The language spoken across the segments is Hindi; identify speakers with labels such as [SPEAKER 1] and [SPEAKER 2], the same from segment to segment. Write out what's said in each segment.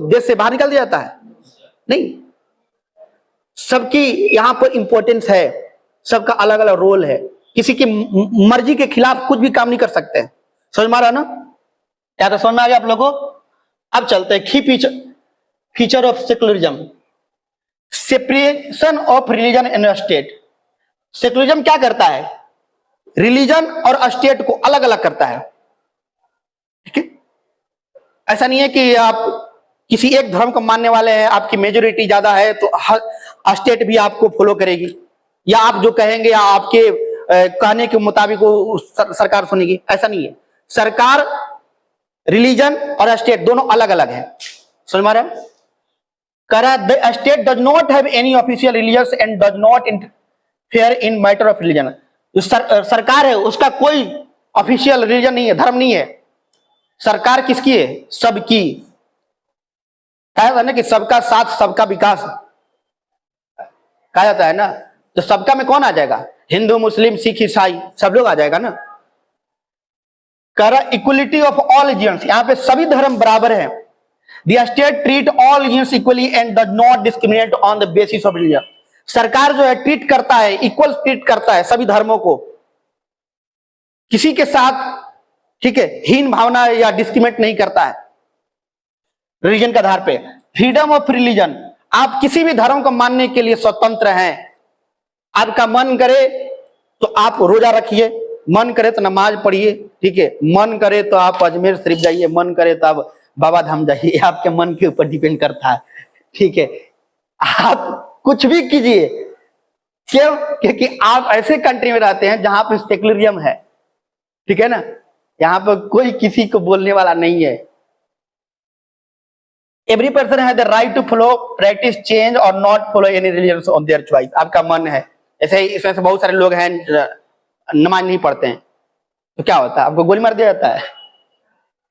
[SPEAKER 1] देश से बाहर निकाल दिया जाता है? नहीं, सबकी यहां पर इंपॉर्टेंस है, सबका अलग अलग रोल है, किसी की मर्जी के खिलाफ कुछ भी काम नहीं कर सकते हैं। समझ में आ रहा ना? क्या तो समझ में आ गया आप लोगों को? अब चलते हैं की feature of secularism, separation of religion and state. Secularism क्या करता है? रिलीजन और स्टेट को अलग अलग करता है। ठीक है, ऐसा नहीं है कि आप किसी एक धर्म को मानने वाले हैं, आपकी मेजोरिटी ज्यादा है तो स्टेट भी आपको फॉलो करेगी, या आप जो कहेंगे या आपके कहने के मुताबिक वो सरकार सुनेगी। ऐसा नहीं है। सरकार, रिलीजन और स्टेट दोनों अलग अलग है। समझ में आ रहा है? कह रहा है the state does not have any official religious and does not interfere in matter of religion. जो सरकार है उसका कोई ऑफिशियल रिलीजन नहीं है, धर्म नहीं है। सरकार किसकी है? सबकी। कहा जाता है ना कि सबका साथ सबका विकास कहा जाता है ना, तो सबका में कौन आ जाएगा? हिंदू, मुस्लिम, सिख, ईसाई सब लोग आ जाएगा ना। कह रहा इक्वलिटी ऑफ ऑल रिलीजन्स, यहां पे सभी धर्म बराबर है। The state treat all religions equally and does not discriminate on the basis of religion. सरकार जो है ट्रीट करता है, इक्वल ट्रीट करता है सभी धर्मों को, किसी के साथ, ठीक है, हीन भावना या डिस्क्रिमिनेट नहीं करता है रिलीजन के आधार पे। फ्रीडम ऑफ रिलीजन, आप किसी भी धर्म को मानने के लिए स्वतंत्र हैं। आपका मन करे तो आप रोजा रखिए, मन करे तो नमाज पढ़िए, ठीक है, मन करे तो आप अजमेर शरीफ जाइए, मन करे तो आप बाबा धाम जाइए, आपके मन के ऊपर डिपेंड करता है। ठीक है, आप कुछ भी कीजिए। क्यों? क्योंकि आप ऐसे कंट्री में रहते हैं जहां पे सेकुलरिज्म है। ठीक है ना, यहां पर कोई किसी को बोलने वाला नहीं है। Every person has the right to follow, practice, change और not follow any religion on their choice. आपका मन है। ऐसे ही इसमें से बहुत सारे लोग हैं नमाज नहीं पढ़ते हैं, तो क्या होता है? आपको गोली मार दिया जाता है,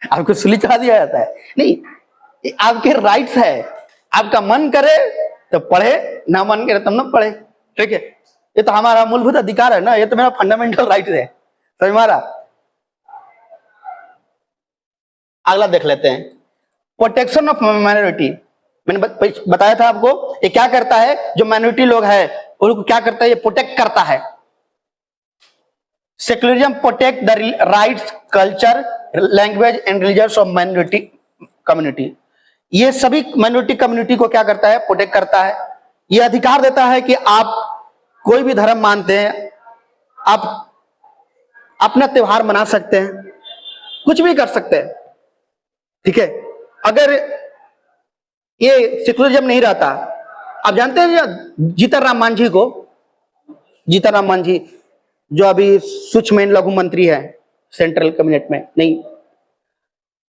[SPEAKER 1] आपको सुली चढ़ा दिया जाता है? नहीं, आपके राइट्स है। आपका मन करे तो पढ़े, ना मन करे तब ना पढ़े। ठीक है, ये तो हमारा मूलभूत अधिकार है ना, ये तो मेरा फंडामेंटल राइट है। समझ में आ रहा? अगला देख लेते हैं, प्रोटेक्शन ऑफ माइनॉरिटी। मैंने बताया था आपको, ये क्या करता है? जो माइनॉरिटी लोग है उनको क्या करता है? ये प्रोटेक्ट करता है। Secularism protect the rights, culture, language and religion of minority community. ये सभी माइनॉरिटी कम्युनिटी को क्या करता है? प्रोटेक्ट करता है। ये अधिकार देता है कि आप कोई भी धर्म मानते हैं, आप अपना त्योहार मना सकते हैं, कुछ भी कर सकते हैं। ठीक है, अगर ये सेकुलरिज्म नहीं रहता, आप जानते हैं जीतन राम मांझी को, जीतन राम मांझी जो अभी सूक्ष्म लघु मंत्री है सेंट्रल कैबिनेट में, नहीं,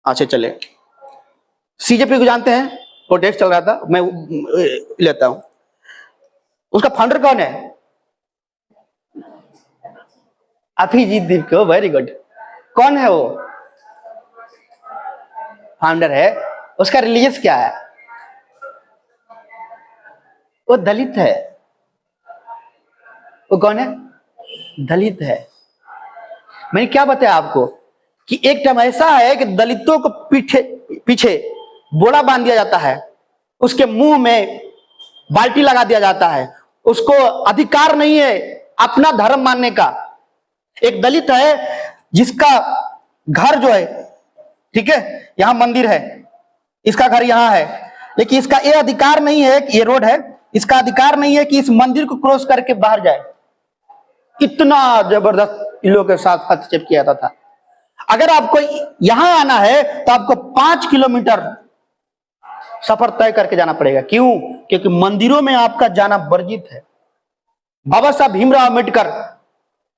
[SPEAKER 1] अच्छा चले, सीजेपी को जानते हैं? प्रोटेस्ट चल रहा था, मैं लेता हूं। उसका फाउंडर कौन है? अभिजीत दीपको, वेरी गुड। कौन है वो? फाउंडर है। उसका रिलीजियस क्या है? वो दलित है। वो कौन है? दलित है। मैंने क्या बताया आपको कि एक टाइम ऐसा है कि दलितों को पीछे बोरा बांध दिया जाता है, उसके मुंह में बाल्टी लगा दिया जाता है, उसको अधिकार नहीं है अपना धर्म मानने का। एक दलित है जिसका घर जो है, ठीक है, यहां मंदिर है, इसका घर यहां है, लेकिन इसका ये अधिकार नहीं है कि ये रोड है, इसका अधिकार नहीं है कि इस मंदिर को क्रॉस करके बाहर जाए। इतना जबरदस्त इन लोगों के साथ हस्तक्षेप किया जाता था। अगर आपको यहां आना है तो आपको 5 किलोमीटर सफर तय करके जाना पड़ेगा। क्यों? क्योंकि मंदिरों में आपका जाना वर्जित है। बाबा साहब भीमराव अम्बेडकर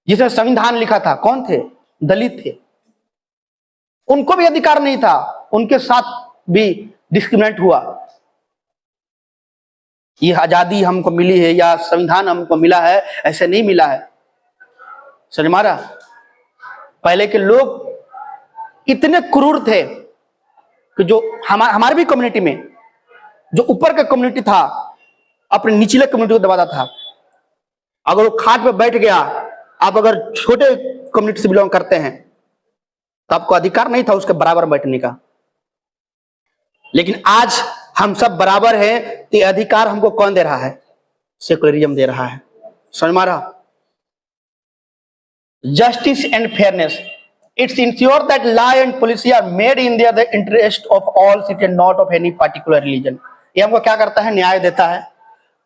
[SPEAKER 1] जिसने संविधान लिखा था, कौन थे? दलित थे। उनको भी अधिकार नहीं था, उनके साथ भी डिस्क्रिमिनेट हुआ। ये आजादी हमको मिली है या संविधान हमको मिला है, ऐसे नहीं मिला है। समझ मारा? पहले के लोग इतने क्रूर थे कि जो हमारे भी कम्युनिटी में जो ऊपर का कम्युनिटी था अपने निचले कम्युनिटी को दबाता था। अगर वो खाट पे बैठ गया, आप अगर छोटे कम्युनिटी से बिलोंग करते हैं तो आपको अधिकार नहीं था उसके बराबर बैठने का। लेकिन आज हम सब बराबर हैं, तो ये अधिकार हमको कौन दे रहा है? सेकुलरिज्म दे रहा है। समझ में आ रहा? Justice and fairness. It's ensure that law and policy are made in the interest of all citizens, not of any particular religion. ये हमको क्या करता है? न्याय देता है।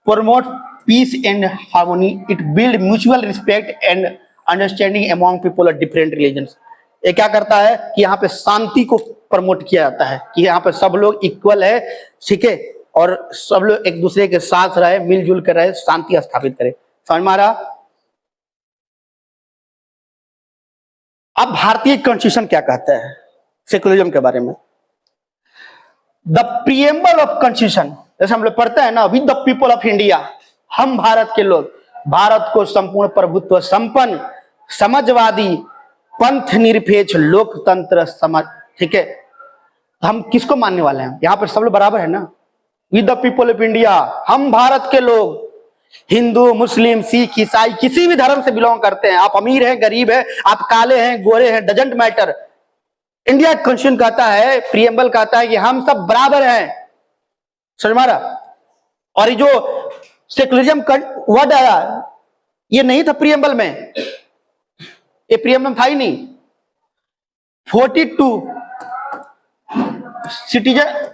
[SPEAKER 1] Promote peace and harmony. It build mutual respect and understanding among people of different religions. ये क्या करता है कि यहाँ पे शांति को प्रमोट किया जाता है कि यहाँ पे सब लोग इक्वल है, ठीक है, और सब लोग एक दूसरे के साथ रहे, मिलजुल कर रहे, शांति स्थापित करे। समझ में आ रहा? अब भारतीय कॉन्स्टिट्यूशन क्या कहता है सेकुलरिज्म के बारे में? द प्रीएम्बल ऑफ कॉन्स्टिट्यूशन, जैसे हम लोग पढ़ते हैं ना, with the people of India, हम भारत के लोग, भारत को संपूर्ण प्रभुत्व संपन्न समाजवादी पंथ निरपेक्ष लोकतंत्र समाज, ठीक है, हम किसको मानने वाले हैं? यहाँ पर सब लोग बराबर है ना? With the people of India, हम भारत के लोग, हिंदू मुस्लिम सिख ईसाई किसी भी धर्म से बिलोंग करते हैं, आप अमीर हैं गरीब हैं, आप काले हैं गोरे हैं, डजंट मैटर। इंडिया कॉन्स्टिट्यूशन कहता है, प्रीएम्बल कहता है कि हम सब बराबर हैं। समझ में आ रहा? और ये जो सेकुलरिज्म वर्ड आया, ये नहीं था प्रीएम्बल में, ये प्रीएम्बल था ही नहीं। 42 सिटीजन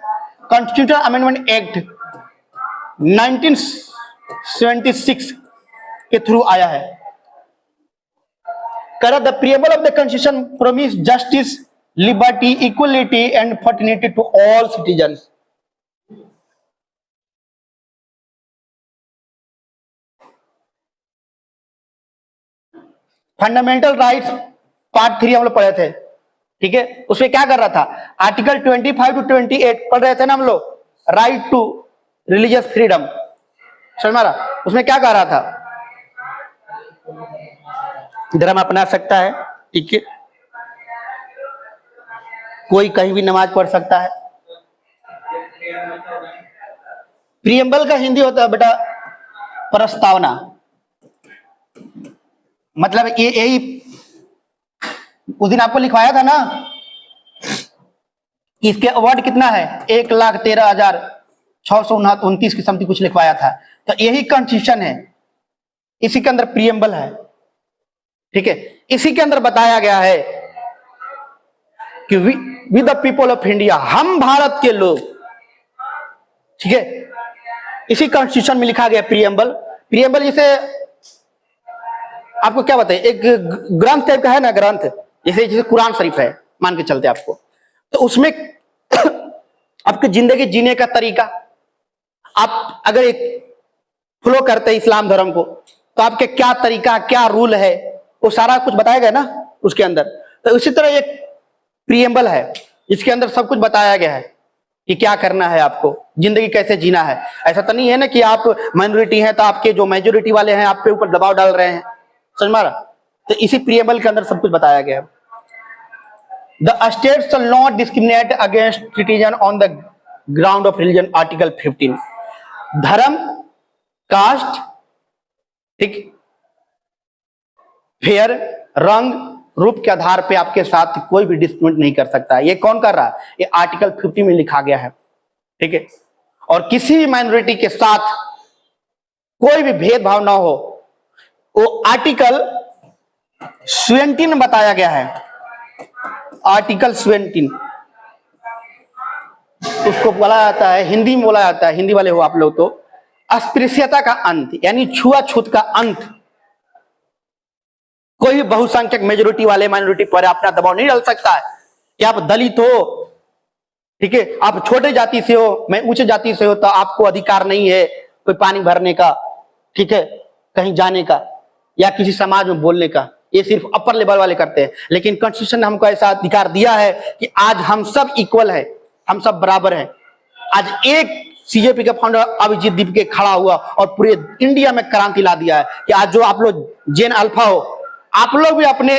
[SPEAKER 1] कॉन्स्टिट्यूशन अमेंडमेंट एक्ट 1976 के थ्रू आया है। करा the preamble of the constitution promise justice liberty equality and fraternity to all citizens. Fundamental rights part 3 हम लोग पढ़े थे, ठीक है, उसमें क्या कर रहा था? आर्टिकल 25 to 28 पढ़ रहे थे ना हम लोग, राइट टू रिलीजियस फ्रीडम। समझ में आ रहा? उसमें क्या कह रहा था? धर्म अपना सकता है, ठीक है, कोई कहीं भी नमाज पढ़ सकता है। प्रीएम्बल का हिंदी होता है बेटा प्रस्तावना, मतलब ये यही उस दिन आपको लिखवाया था ना, इसके अवार्ड कितना है? 1,13,629 की समथिंग कुछ लिखवाया था। तो यही कॉन्स्टिट्यूशन है, इसी के अंदर प्रीएम्बल है, ठीक है। इसी के अंदर बताया गया है कि with the people of India, हम भारत के लोग, ठीक है, इसी कॉन्स्टिट्यूशन में लिखा गया प्रीएम्बल। प्रीएम्बल जिसे आपको क्या बताए, एक ग्रंथ टाइप का है ना, ग्रंथ जैसे कुरान शरीफ है मान के चलते आपको, तो उसमें आपकी जिंदगी जीने का तरीका, आप अगर एक फॉलो करते हैं इस्लाम धर्म को, तो आपके क्या तरीका क्या रूल है वो सारा कुछ बताया गया ना उसके अंदर। तो उसी तरह एक प्रीएम्बल है, इसके अंदर सब कुछ बताया गया है कि क्या करना है, आपको जिंदगी कैसे जीना है। ऐसा तो नहीं है ना कि आप माइनॉरिटी हैं तो आपके जो मेजोरिटी वाले हैं आप पे ऊपर दबाव डाल रहे हैं। समझ में आ रहा? तो इसी प्रीएम्बल के अंदर सब कुछ बताया गया है। The state shall not discriminate against citizen on the ground of religion, article 15। धर्म, कास्ट, ठीक, फेयर, रंग, रूप के आधार पे आपके साथ कोई भी डिस्क्रिमिनेट नहीं कर सकता। ये कौन कर रहा है? ये आर्टिकल 50 में लिखा गया है, ठीक है। और किसी भी माइनॉरिटी के साथ कोई भी भेदभाव ना हो, वो आर्टिकल 17 में बताया गया है। आर्टिकल 17 उसको बोला जाता है, हिंदी में बोला जाता है, हिंदी वाले हो आप लोग तो, अस्पृश्यता का अंत, यानी छुआछूत का अंत। कोई भी बहुसंख्यक मेजोरिटी वाले माइनॉरिटी पर अपना दबाव नहीं डाल सकता है कि आप दलित हो, ठीक है, आप छोटे जाति से हो, मैं ऊंचे जाति से हो, तो आपको अधिकार नहीं है कोई पानी भरने का, ठीक है, कहीं जाने का या किसी समाज में बोलने का। ये सिर्फ अपर लेवल वाले करते हैं, लेकिन कॉन्स्टिट्यूशन ने हमको ऐसा अधिकार दिया है कि आज हम सब इक्वल है, हम सब बराबर हैं। आज एक सीजेपी का फाउंडर अभिजीत दीपके खड़ा हुआ और पूरे इंडिया में क्रांति ला दिया है कि आज जो आप लोग जेन अल्फा हो, आप लोग भी अपने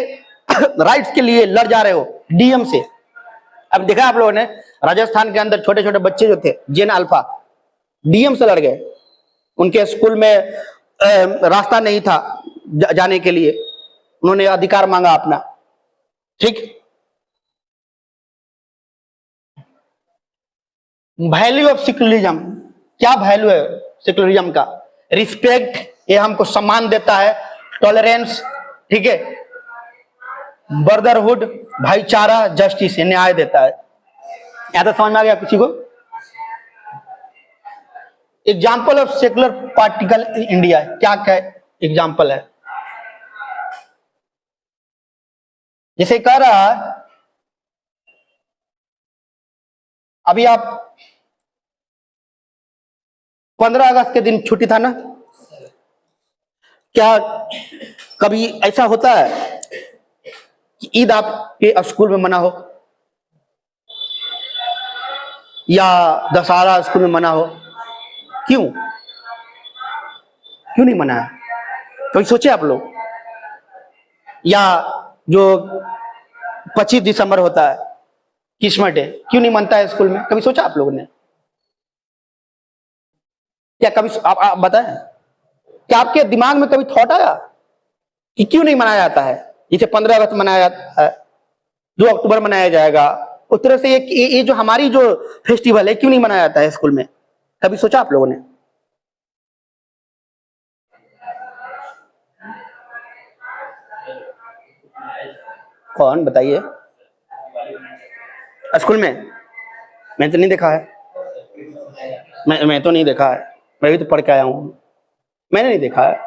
[SPEAKER 1] राइट्स के लिए लड़ जा रहे हो डीएम से। अब देखा आप लोगों ने राजस्थान के अंदर छोटे छोटे बच्चे जो थे जेन अल्फा, डीएम से लड़ गए। उनके स्कूल में रास्ता नहीं था जाने के लिए, उन्होंने अधिकार मांगा अपना, ठीक। वैल्यू ऑफ सेक्युलरिज्म, क्या वैल्यू है सेक्युलरिज्म का? रिस्पेक्ट, ये हमको सम्मान देता है। टॉलरेंस, ठीक है, ब्रदरहुड, भाईचारा, जस्टिस, न्याय देता है। यहां तक समझ में आ गया किसी को? Example of secular particle in India, क्या क्या एग्जाम्पल है? जैसे कह रहा है, अभी आप 15 अगस्त के दिन छुट्टी था ना? क्या कभी ऐसा होता है कि ईद आपके स्कूल में मना हो, या दशहरा स्कूल में मना हो? क्यों क्यों नहीं मना है? कभी सोचे आप लोग? या जो 25 दिसंबर होता है, क्रिसमस डे, क्यों नहीं मनता है स्कूल में? कभी सोचा आप लोगों ने? क्या कभी आप बताएं, क्या आपके दिमाग में कभी थॉट आया कि क्यों नहीं मनाया जाता है? जैसे 15 अगस्त मनाया जाता है, 2 अक्टूबर मनाया जाएगा, उस तरह से ये जो हमारी जो फेस्टिवल है, क्यों नहीं मनाया जाता है स्कूल में? कभी सोचा आप लोगों ने? कौन बताइए? स्कूल में मैं तो नहीं देखा है। मैं तो नहीं देखा है, मैं भी तो पढ़ के आया हूं, मैंने नहीं देखा है।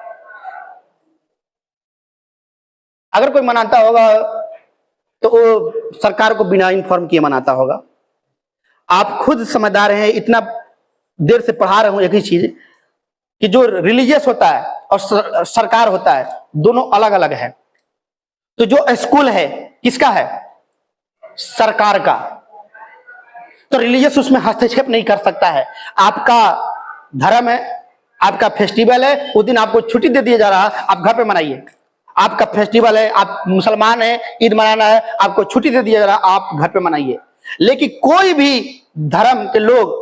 [SPEAKER 1] अगर कोई मनाता होगा तो वो सरकार को बिना इन्फॉर्म किए मनाता होगा। आप खुद समझदार हैं, इतना देर से पढ़ा रहा हूं एक ही चीज, कि जो रिलीजियस होता है और सरकार होता है, दोनों अलग अलग है। तो जो स्कूल है किसका है? सरकार का। तो रिलीजियस उसमें हस्तक्षेप नहीं कर सकता है। आपका धर्म है, आपका फेस्टिवल है, उस दिन आपको छुट्टी दे दिया जा रहा है, आप घर पे मनाइए। आपका फेस्टिवल है, आप मुसलमान हैं, ईद मनाना है, आपको छुट्टी दे दिया जा रहा है, आप घर पे मनाइए। लेकिन कोई भी धर्म के लोग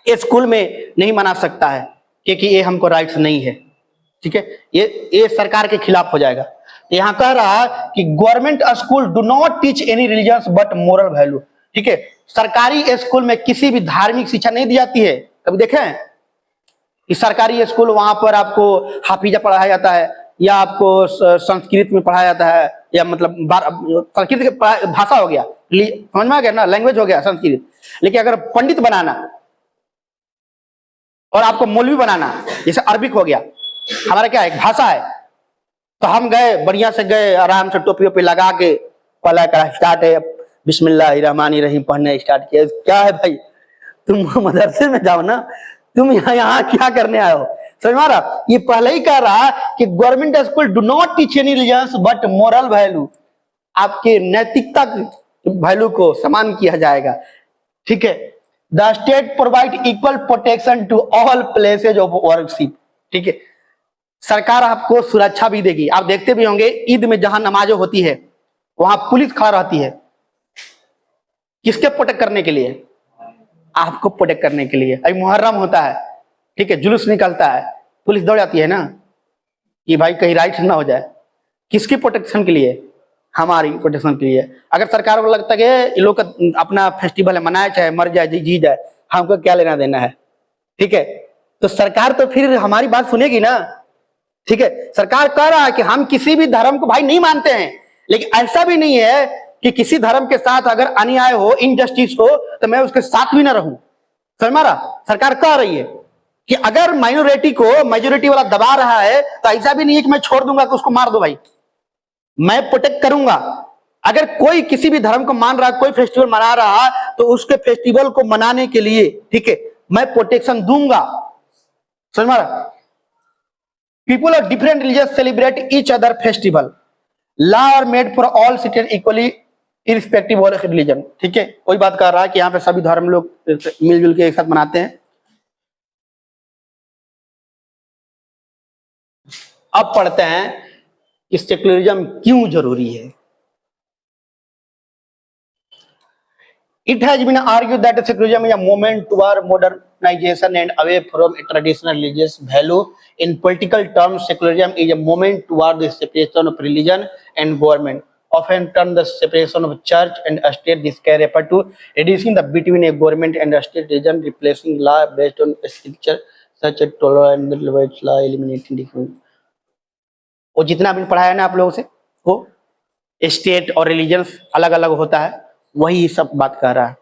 [SPEAKER 1] स्कूल में नहीं मना सकता है, क्योंकि ये हमको राइट्स नहीं है। ठीक है, ये सरकार के खिलाफ हो जाएगा। यहां कह रहा कि government school do not teach any religious but moral value. ठीक है, सरकारी स्कूल में किसी भी धार्मिक शिक्षा नहीं दी जाती है। कभी देखें कि सरकारी स्कूल वहां पर आपको हाफिजा पढ़ाया जाता है, या आपको संस्कृत में पढ़ाया जाता है, या मतलब संस्कृत भाषा हो गया, समझ में आ गया ना, लैंग्वेज हो गया संस्कृत। लेकिन अगर पंडित बनाना और आपको मौलवी बनाना, जैसे अरबिक हो गया, हमारा क्या एक भाषा है, तो हम गए, बढ़िया से गए, आराम से टोपी ओपी लगा के पढ़ा करा, स्टार्ट है, बिस्मिल्लाहिर्रहमानिर्रहीम पढ़ने स्टार्ट किया। क्या है भाई, तुम मदरसे में जाओ ना, तुम यहाँ क्या करने आए हो? समझ में आ रहा? ये पहले ही कह रहा कि government school do not teach any religious but moral value. आपके नैतिकता वैल्यू को समान किया जाएगा। ठीक है, the state provide equal protection to all places of worship. ठीक है, सरकार आपको सुरक्षा भी देगी। आप देखते भी होंगे ईद में जहां नमाजें होती है वहां पुलिस खड़ा रहती है, किसके प्रोटेक्ट करने के लिए? आपको प्रोटेक्ट करने के लिए। अभी मुहर्रम होता है, ठीक है, जुलूस निकलता है, पुलिस दौड़ जाती है ना कि भाई कहीं राइट ना हो जाए। किसकी प्रोटेक्शन के लिए? हमारी प्रोटेक्शन के लिए। अगर सरकार को लगता है कि ये लोग अपना फेस्टिवल है, मनाए चाहे मर जाए जी जाए, हमको क्या लेना देना है? ठीक है, तो सरकार तो फिर हमारी बात सुनेगी ना। ठीक है, सरकार कह रहा है कि हम किसी भी धर्म को भाई नहीं मानते हैं, लेकिन ऐसा भी नहीं है कि किसी धर्म के साथ अगर अन्याय हो, इनजस्टिस हो, तो मैं उसके साथ भी ना रहूं। समझ मारा? सरकार कह रही है कि अगर माइनॉरिटी को मेजोरिटी वाला दबा रहा है, तो ऐसा भी नहीं है कि मैं छोड़ दूंगा कि उसको मार दो भाई, मैं प्रोटेक्ट करूंगा। अगर कोई किसी भी धर्म को मान रहा है, कोई फेस्टिवल मना रहा, तो उसके फेस्टिवल को मनाने के लिए, ठीक है, मैं प्रोटेक्शन दूंगा। समझ मारा? People of different religions celebrate each other festival. Law are made for all citizens equally irrespective of religion. ठीक है, कोई बात कर रहा है कि यहाँ पे सभी धर्म लोग मिलजुल के एक साथ मनाते हैं। अब पढ़ते हैं कि सेक्युलरिज्म क्यों जरूरी है। It has been argued that secularism is a movement toward modernization and away from a traditional religious value. In political terms, secularism is a movement toward the separation of religion and government. often termed the separation of church and state. This can refer to reducing the between a government and a state region, replacing law based on scripture such as tolerance law, eliminating different. वो जितना भी पढ़ाया ना आप लोगों से, वो स्टेट और रिलीजन्स अलग अलग होता है, वही सब बात कर रहा है।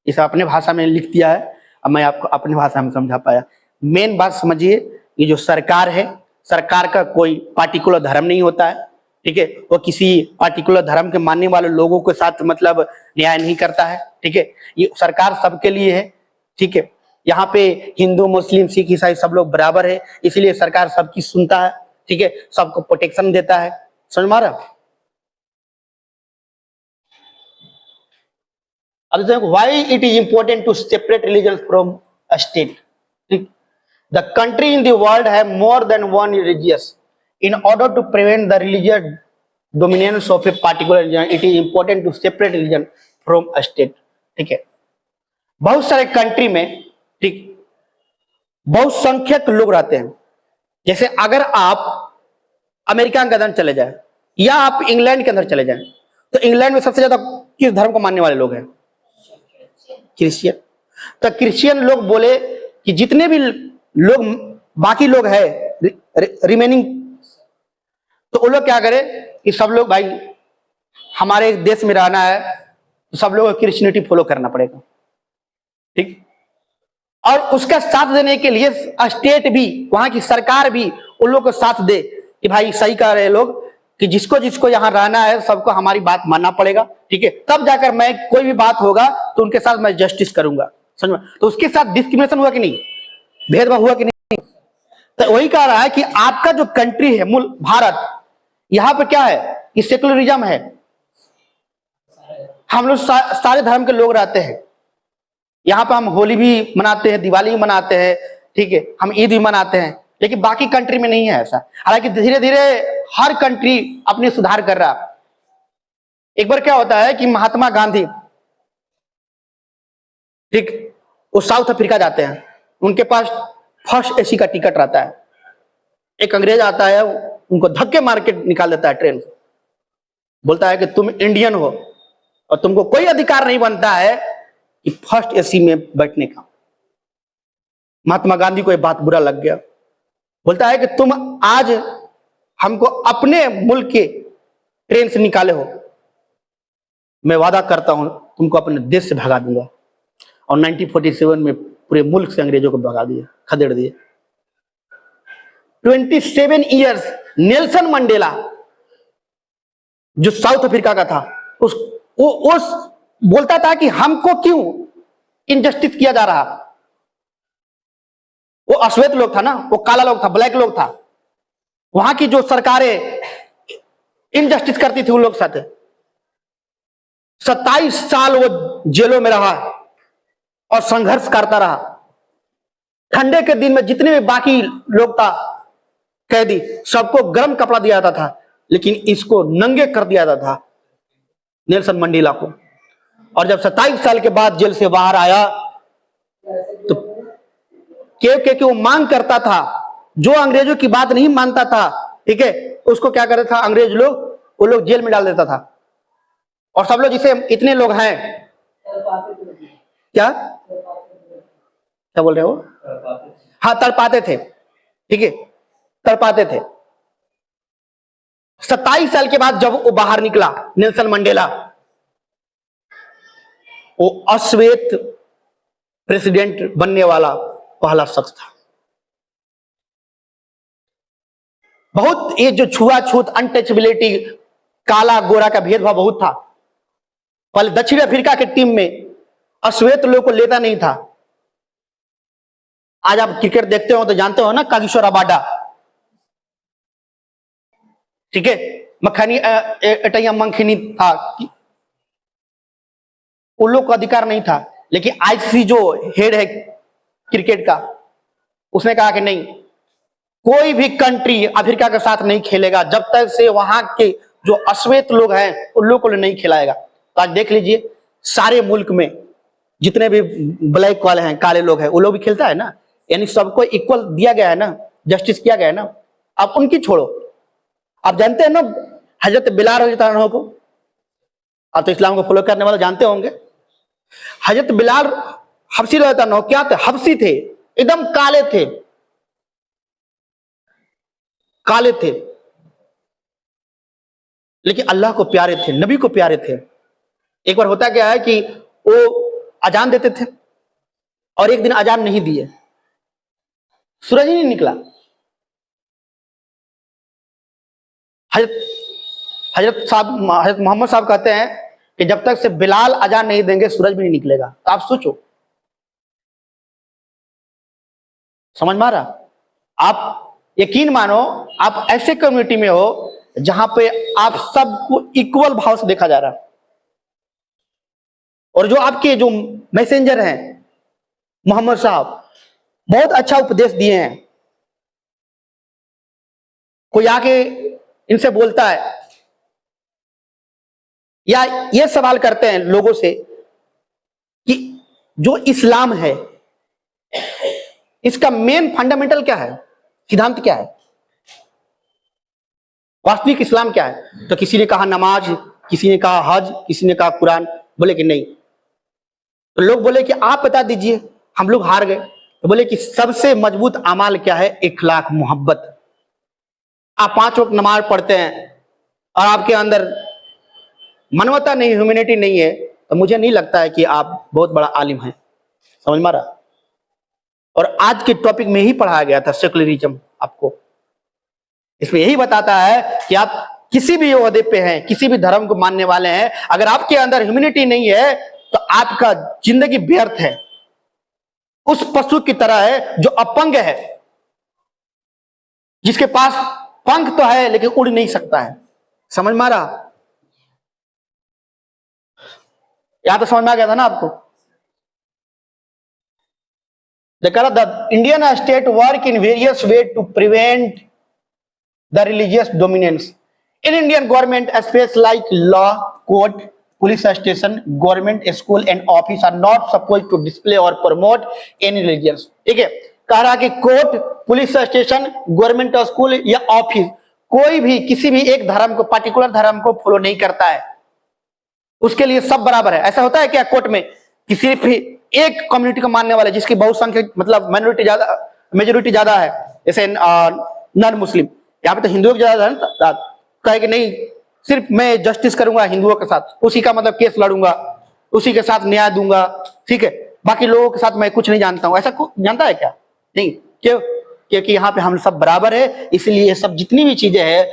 [SPEAKER 1] इसे अपने भाषा में लिख दिया है, अब मैं आपको अपनी भाषा में समझा पाया। मेन बात समझिए, ये जो सरकार है, सरकार का कोई पार्टिकुलर धर्म नहीं होता है, ठीक है। वो किसी पार्टिकुलर धर्म के मानने वाले लोगों के साथ मतलब न्याय नहीं करता है, ठीक है। ये सरकार सबके लिए है, ठीक है। यहाँ पे हिंदू, मुस्लिम, सिख, ईसाई सब लोग बराबर है, इसलिए सरकार सबकी सुनता है, ठीक है, सबको प्रोटेक्शन देता है। समझ में आ रहा? Why it is important to separate religion from a state? The country in the world have more than one religious. In order to prevent the religious dominance of a particular religion, it is important to separate religion from a state. ठीक है। बहुत सारे कंट्री में, ठीक, बहुसंख्यक लोग रहते हैं। जैसे अगर आप अमेरिका के अंदर चले जाए या आप इंग्लैंड के अंदर चले जाए, तो इंग्लैंड में सबसे ज्यादा किस धर्म को मानने वाले लोग हैं? क्रिश्चियन। तो क्रिश्चियन लोग बोले कि जितने भी लोग बाकी लोग हैं रिमेनिंग, तो वो लोग क्या करें कि सब लोग भाई हमारे देश में रहना है, तो सब लोग क्रिश्चियनिटी फॉलो करना पड़ेगा, ठीक। और उसका साथ देने के लिए स्टेट भी, वहां की सरकार भी उन लोग को साथ दे कि भाई सही कह रहे लोग कि जिसको जिसको यहाँ रहना है सबको हमारी बात मानना पड़ेगा, ठीक है। तब जाकर मैं कोई भी बात होगा तो उनके साथ मैं जस्टिस करूंगा। समझ में? तो उसके साथ डिस्क्रिमिनेशन हुआ कि नहीं, भेदभाव हुआ कि नहीं? तो वही कह रहा है कि आपका जो कंट्री है मुल्क भारत, यहाँ पे क्या है कि सेकुलरिज्म है। हम लोग सारे धर्म के लोग रहते हैं यहाँ पे। हम होली भी मनाते हैं, दिवाली भी मनाते हैं, ठीक है, हम ईद भी मनाते हैं, लेकिन बाकी कंट्री में नहीं है ऐसा। हालांकि धीरे धीरे हर कंट्री अपने सुधार कर रहा। एक बार क्या होता है कि महात्मा गांधी, ठीक, वो साउथ अफ्रीका जाते हैं, उनके पास फर्स्ट एसी का टिकट रहता है। एक अंग्रेज आता है, उनको धक्के मार के निकाल देता है ट्रेन से, बोलता है कि तुम इंडियन हो और तुमको कोई अधिकार नहीं बनता है कि फर्स्ट एसी में बैठने का। महात्मा गांधी को ये बात बुरा लग गया, बोलता है कि तुम आज हमको अपने मुल्क के ट्रेन से निकाले हो, मैं वादा करता हूं तुमको अपने देश से भगा दूंगा। और 1947 में पूरे मुल्क से अंग्रेजों को भगा दिया, खदेड़ दिए। 27 ईयर्स नेल्सन मंडेला जो साउथ अफ्रीका का था, वो बोलता था कि हमको क्यों इनजस्टिस किया जा रहा। वो अश्वेत लोग था ना, वो काला लोग था, ब्लैक लोग था। वहां की जो सरकारें इनजस्टिस करती थी उन लोग साथ। 27 साल वो जेलों में रहा और संघर्ष करता रहा। ठंडे के दिन में जितने भी बाकी लोग था कैदी, सबको गर्म कपड़ा दिया जाता था, लेकिन इसको नंगे कर दिया जाता था, नेल्सन मंडेला को। और जब 27 साल के बाद जेल से बाहर आया तो क्योंकि वो मांग करता था, जो अंग्रेजों की बात नहीं मानता था, ठीक है, उसको क्या करता था अंग्रेज लोग, वो लोग जेल में डाल देता था। और सब लोग, जिसे इतने लोग हैं, क्या क्या बोल रहे हो? हाँ, तड़पाते थे, ठीक है, तड़पाते थे। 27 साल के बाद जब वो बाहर निकला नेल्सन मंडेला, वो अश्वेत प्रेसिडेंट बनने वाला पहला शख्स था। बहुत ये जो छुआछूत, अनटचेबिलिटी, काला गोरा का भेदभाव बहुत था। पहले दक्षिण अफ्रीका की टीम में अश्वेत लोग को लेता नहीं था। आज आप क्रिकेट देखते हो तो जानते हो ना, कागिसो रबाडा, ठीक है, मखनी एटैया मंखनी था, उन लोग को अधिकार नहीं था। लेकिन आईसीसी जो हेड है क्रिकेट का, उसने कहा कि नहीं, कोई भी कंट्री अफ्रीका के साथ नहीं खेलेगा जब तक से वहां के जो अश्वेत लोग हैं उन लोगों को नहीं खिलाएगा। तो आज देख लीजिए, सारे मुल्क में जितने भी ब्लैक वाले हैं, काले लोग हैं, वो लोग भी खेलता है ना, यानी सबको इक्वल दिया गया है ना, जस्टिस किया गया है ना। अब उनकी छोड़ो, आप जानते हैं ना हजरत बिलाल रज़ियल्लाहु अन्हु को, आप तो इस्लाम को फॉलो करने वाले जानते होंगे। हजरत बिलाल हबशी रहता नो, क्या थे? हबशी थे, एकदम काले थे, काले थे, लेकिन अल्लाह को प्यारे थे, नबी को प्यारे थे। एक बार होता क्या है कि वो अजान देते थे और एक दिन अजान नहीं दिए, सूरज ही नहीं निकला। हजरत हजरत साहब, हजरत मोहम्मद साहब कहते हैं कि जब तक से बिलाल अजान नहीं देंगे सूरज भी नहीं निकलेगा। तो आप सोचो, समझ में आ रहा? आप यकीन मानो, आप ऐसे कम्युनिटी में हो जहां पे आप सबको इक्वल भाव से देखा जा रहा है, और जो आपके जो मैसेंजर हैं मोहम्मद साहब, बहुत अच्छा उपदेश दिए हैं। कोई आके इनसे बोलता है या ये सवाल करते हैं लोगों से कि जो इस्लाम है इसका मेन फंडामेंटल क्या है, सिद्धांत क्या है, वास्तविक इस्लाम क्या है? तो किसी ने कहा नमाज, किसी ने कहा हज, किसी ने कहा कुरान। बोले कि नहीं। तो लोग बोले कि आप बता दीजिए, हम लोग हार गए। तो बोले कि सबसे मजबूत अमाल क्या है? इखलाक, मोहब्बत। आप 5 वक्त नमाज पढ़ते हैं और आपके अंदर मानवता नहीं, ह्यूमैनिटी नहीं है, तो मुझे नहीं लगता है कि आप बहुत बड़ा आलिम हैं। समझ में आ रहा? और आज के टॉपिक में ही पढ़ाया गया था सेकुलरिज्म। आपको इसमें यही बताता है कि आप किसी भी ओहदे पे हैं, किसी भी धर्म को मानने वाले हैं, अगर आपके अंदर ह्यूमैनिटी नहीं है तो आपका जिंदगी व्यर्थ है, उस पशु की तरह है जो अपंग है, जिसके पास पंख तो है लेकिन उड़ नहीं सकता है। समझ में आ रहा? यहां तो समझ में आ गया था ना आपको? देखा, the Indian state work in various way to prevent the religious dominance. In Indian government aspects like law, court, police station, government school and office are not supposed to display or promote any religions. ठीक है, कह रहा कि court, police station, government school या ऑफिस कोई भी किसी भी एक धर्म को, पर्टिकुलर धर्म को फॉलो नहीं करता है, उसके लिए सब बराबर है। ऐसा होता है क्या कोर्ट में किसी भी एक कम्युनिटी को मानने वाले, जिसकी बहुसंख्यक मतलब माइनॉरिटी ज्यादा, मेजोरिटी ज्यादा है, जैसे नॉन मुस्लिम, यहाँ पे तो हिंदुओं की ज्यादा है, कहे कि नहीं सिर्फ मैं जस्टिस करूंगा हिंदुओं के साथ, उसी का मतलब केस लड़ूंगा, उसी के साथ न्याय दूंगा, ठीक है, बाकी लोगों के साथ मैं कुछ नहीं जानता हूं। ऐसा जानता है क्या? नहीं। क्यों? क्योंकि यहाँ पे हम सब बराबर है, इसलिए ये सब जितनी भी चीजें हैं,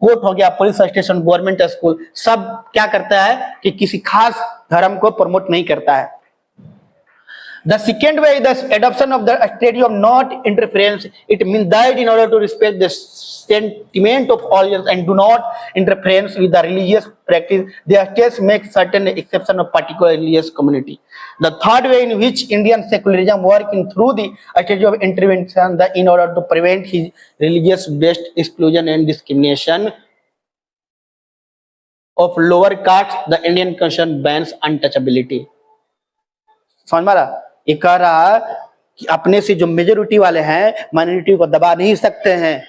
[SPEAKER 1] कोर्ट हो गया, पुलिस स्टेशन, गवर्नमेंट स्कूल, सब क्या करता है कि किसी खास धर्म को प्रमोट नहीं करता है। The second way is the adoption of the strategy of not interference. It means that in order to respect the sentiment of audience and do not interference with the religious practice, the states make certain exception of particular religious community. The third way in which Indian secularism working through the strategy of intervention, that in order to prevent his religious-based exclusion and discrimination of lower castes, the Indian constitution bans untouchability. समझ में आ रहा? ये कह रहा कि अपने से जो मेजोरिटी वाले हैं माइनॉरिटी को दबा नहीं सकते हैं।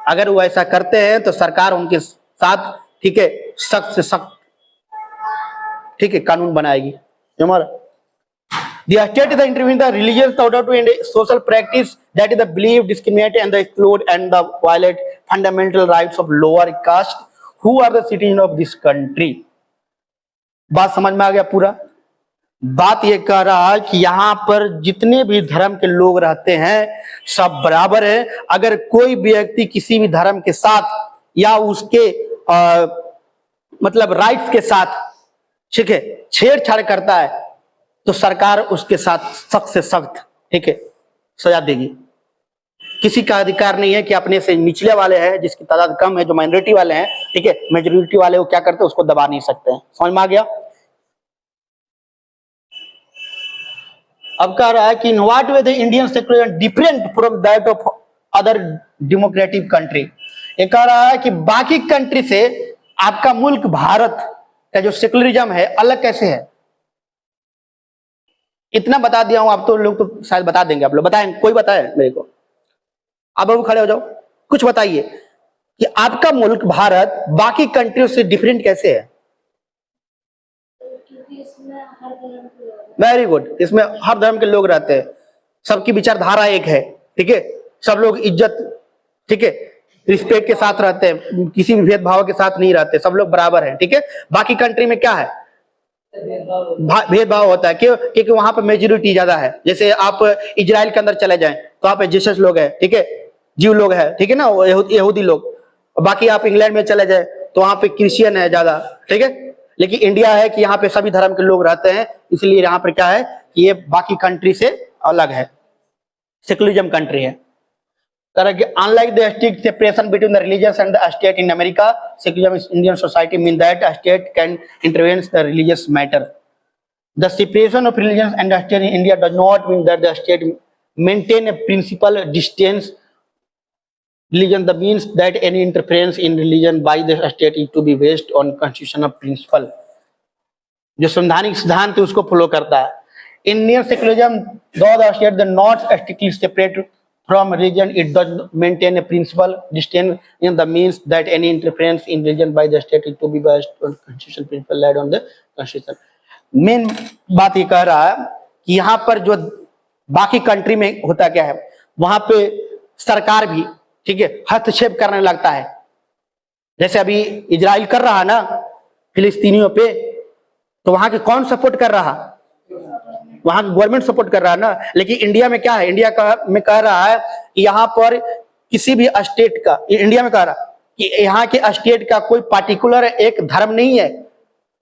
[SPEAKER 1] अगर वो ऐसा करते हैं तो सरकार उनके साथ, ठीक है, सख्त से सख्त, ठीक है, कानून बनाएगी। हमारा the state is the intervene the religious order to end social practice that is the belief, discriminate and the exclude and the violate fundamental rights of lower caste who are the citizen of this country. बात समझ में आ गया पूरा? बात ये कह रहा है कि यहां पर जितने भी धर्म के लोग रहते हैं सब बराबर है। अगर कोई व्यक्ति किसी भी धर्म के साथ या उसके मतलब राइट्स के साथ, ठीक है, छेड़छाड़ करता है तो सरकार उसके साथ सख्त से सख्त, ठीक है, सजा देगी। किसी का अधिकार नहीं है कि अपने से निचले वाले हैं, जिसकी तादाद कम है, जो माइनॉरिटी वाले हैं, ठीक है, मेजोरिटी वाले वो क्या करते हैं, उसको दबा नहीं सकते हैं। समझ में आ गया? अब कह रहा है कि in what way the Indian secularism different from that of other democratic country. ये कह रहा है कि बाकी कंट्री से आपका मुल्क भारत का जो सेक्युलरिज्म है अलग कैसे है। इतना बता दिया हूं, आप तो लोग तो शायद बता देंगे, आप लोग बताएं, कोई बताए मेरे को? आप लोग खड़े हो जाओ, कुछ बताइए कि आपका मुल्क भारत बाकी कंट्रियों से डिफरेंट कैसे है। वेरी गुड, इसमें हर धर्म के लोग रहते हैं, सबकी विचारधारा एक है, ठीक है, सब लोग इज्जत, ठीक है, रिस्पेक्ट के साथ रहते हैं, किसी भी भेदभाव के साथ नहीं रहते, सब लोग बराबर हैं, ठीक है। बाकी कंट्री में क्या है, भेदभाव होता है, क्यों? क्योंकि वहां पर मेजोरिटी ज्यादा है। जैसे आप इजराइल के अंदर चले जाएं तो वहां पे जीसस लोग हैं, ठीक है, जीव लोग हैं, ठीक है ना, यहूदी लोग। बाकी आप इंग्लैंड में चले जाए तो वहां पे क्रिश्चियन है ज्यादा, ठीक है। लेकिन इंडिया है कि यहाँ पे सभी धर्म के लोग रहते हैं, इसलिए यहाँ पर क्या है कि ये बाकी कंट्री से अलग है, सेकुलरिज्म कंट्री है। Unlike the strict separation between the religions and the state in America, secularism in Indian society means that a state can intervene in the religious matter. The separation of religions and the state in India does not mean that the state maintain a principal distance religion. The means that any interference in religion by the state is to be based on constitutional principle. जो संवैधानिक सिद्धांत है उसको फॉलो करता है। Indian secularism, though the state does not strictly separate from religion, it does maintain a principle distinct in the means that any interference in religion by the state is to be based on constitutional principle laid on the constitution. Main बात ये कह रहा है कि यहाँ पर जो बाकी कंट्री में होता क्या है, वहां पे सरकार भी, ठीक है, हस्तक्षेप करने लगता है। जैसे अभी इजराइल कर रहा है ना फिलिस्तीनियों पे, तो वहां के कौन सपोर्ट कर रहा, वहां की गवर्नमेंट सपोर्ट कर रहा है ना। लेकिन इंडिया में क्या है, इंडिया में कह रहा है कि यहाँ पर किसी भी स्टेट का, इंडिया में कह रहा कि यहाँ के स्टेट का कोई पार्टिकुलर एक धर्म नहीं है,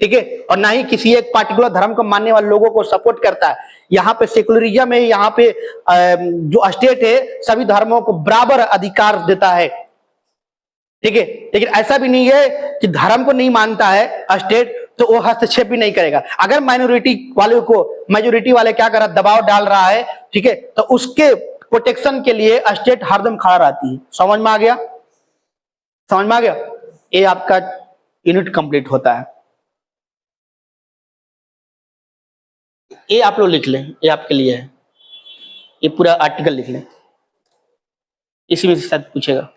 [SPEAKER 1] ठीक है, और ना ही किसी एक पार्टिकुलर धर्म को मानने वाले लोगों को सपोर्ट करता है। यहाँ पे सेकुलरिज्म है, यहाँ पे जो स्टेट है सभी धर्मों को बराबर अधिकार देता है, ठीक है। लेकिन ऐसा भी नहीं है कि धर्म को नहीं मानता है स्टेट तो वो हस्तक्षेप भी नहीं करेगा। अगर माइनॉरिटी वाले को मेजोरिटी वाले क्या कर रहा है, दबाव डाल रहा है, ठीक है, तो उसके प्रोटेक्शन के लिए स्टेट हरदम खड़ा रहती है। समझ में आ गया, समझ में आ गया। ये आपका यूनिट कंप्लीट होता है। ये आप लोग लिख लें, ये आपके लिए है, ये पूरा आर्टिकल लिख लें, इसी में से शायद पूछेगा।